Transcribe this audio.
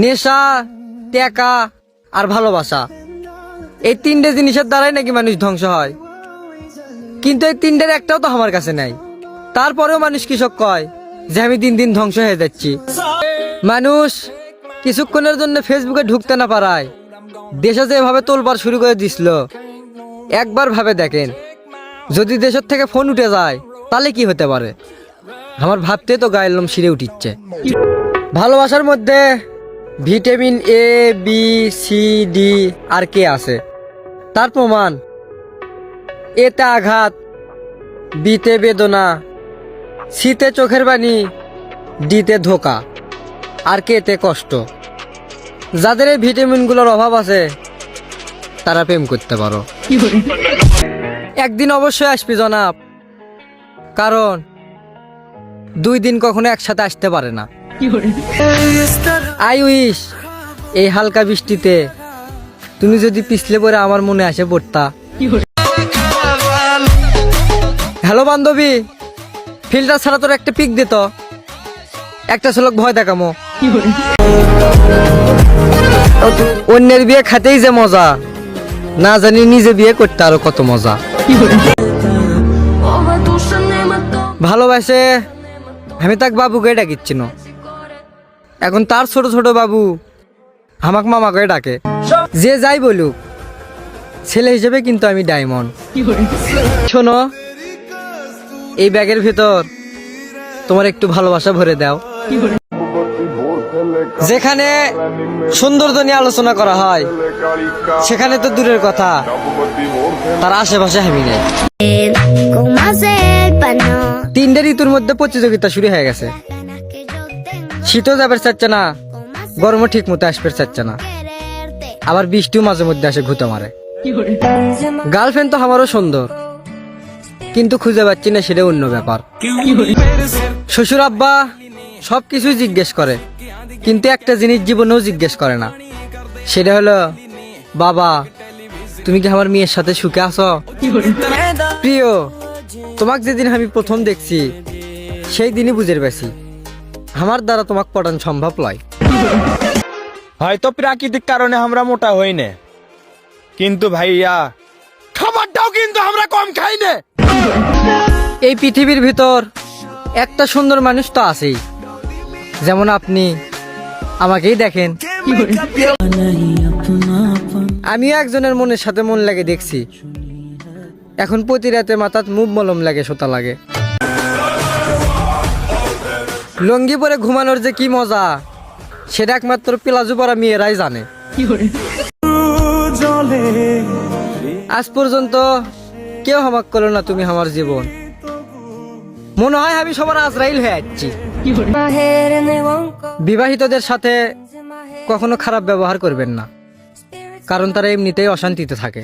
নেশা, টাকা আর ভালোবাসা, এই তিনটে জিনিসের দ্বারাই নাকি মানুষ ধ্বংস হয়। কিন্তু এই তিনটের একটাও তো আমার কাছে নাই। তারপরেও মানুষ কৃষক কয় যে আমি দিন দিন ধ্বংস হয়ে যাচ্ছি। মানুষ কিছুক্ষণের জন্য ফেসবুকে ঢুকতে না পারায় দেশে যেভাবে তোলপাড় শুরু করে দিছিল, একবার ভাবে দেখেন যদি দেশের থেকে ফোন উঠে যায় তাহলে কি হতে পারে। আমার ভাবতে তো গায়ের লোম শিরে উঠিচ্ছে। ভালোবাসার মধ্যে vitamin A, B, C, D আর কে আছে তার প্রমাণ। এতে আঘাত, বিতে বেদনা, সিতে চোখের বাণী, ডিতে ধোকা আর কেতে কষ্ট। যাদের এই ভিটামিনগুলোর অভাব আছে তারা প্রেম করতে পারো। একদিন অবশ্যই আসবি জনাব, কারণ 2 দিন কখনো একসাথে আসতে পারে না। আই উইশ এই হালকা বৃষ্টিতে তুমি যদি পিছলে পরে আমার মনে আসে পড়তা। হ্যালো বান্ধবী, ফিল্টার ছাড়া তোর একটা পিক দিত, একটা ঝলক ভয় দেখামো। অন্যের বিয়ে খাতেই যে মজা, না জানি নিজে বিয়ে করতে আরো কত মজা। ভালোবাসে আমি তাক বাবুকে ডাকিচ্ছি না, এখন তার ছোট ছোট বাবু আমাক মামাকে ডাকে। যে যাই বলুক, ছেলে হিসেবে কিন্তু আমি ডায়মন্ড। শোনো, এই ব্যাগের ভিতর তোমার একটু ভালোবাসা ভরে দাও। যেখানে সৌন্দর্য নিয়ে আলোচনা করা হয় সেখানে তো দূরের কথা, তার আশেপাশে আমি নেই। 3টে ঋতুর মধ্যে প্রতিযোগিতা শুরু হয়ে গেছে। শীতও যাবার চাচ্ছে না, গরমও ঠিক মতো আসবে চাচ্ছে না, আবার বৃষ্টিও মাঝে মধ্যে আসে ঘুতে মারে। গার্লফ্রেন্ড তো আমারও সুন্দর, কিন্তু খুঁজে পাচ্ছি না, সেটা অন্য ব্যাপার। শ্বশুর আব্বা সবকিছু জিজ্ঞেস করে, কিন্তু একটা জিনিস জীবনেও জিজ্ঞেস করে না, সেটা হলো বাবা তুমি কি আমার মেয়ের সাথে সুখে আছো? প্রিয়, তোমাকে যেদিন আমি প্রথম দেখছি সেই দিনই বুঝে পেরেছি আমার দ্বারা তোমাকে পটানো সম্ভব নয়। হয়তো প্রাকৃতিক কারণে আমরা মোটা হই না, কিন্তু ভাইয়া খাবারটাও কিন্তু আমরা কম খাই না। এই পৃথিবীর ভিতর একটা সুন্দর মানুষ তো আছেই, যেমন আপনি আমাকেই দেখেন। আমিও একজনের মনের সাথে মন লাগে দেখছি, এখন প্রতি রাতে মাথাত মুভ মলম লাগে, সোতা লাগে। লঙ্গি পরে ঘুমানোর যে কি মজা সেটা একমাত্র প্লাজো পরা মেয়েরাই জানে। আজ পর্যন্ত কেউ হামাক করলো না তুমি আমার জীবন, মনে হয় আমি সবার আজরাইল হয়ে যাচ্ছি। বিবাহিতদের সাথে কখনো খারাপ ব্যবহার করবেন না, কারণ তারা এমনিতেই অশান্তিতে থাকে।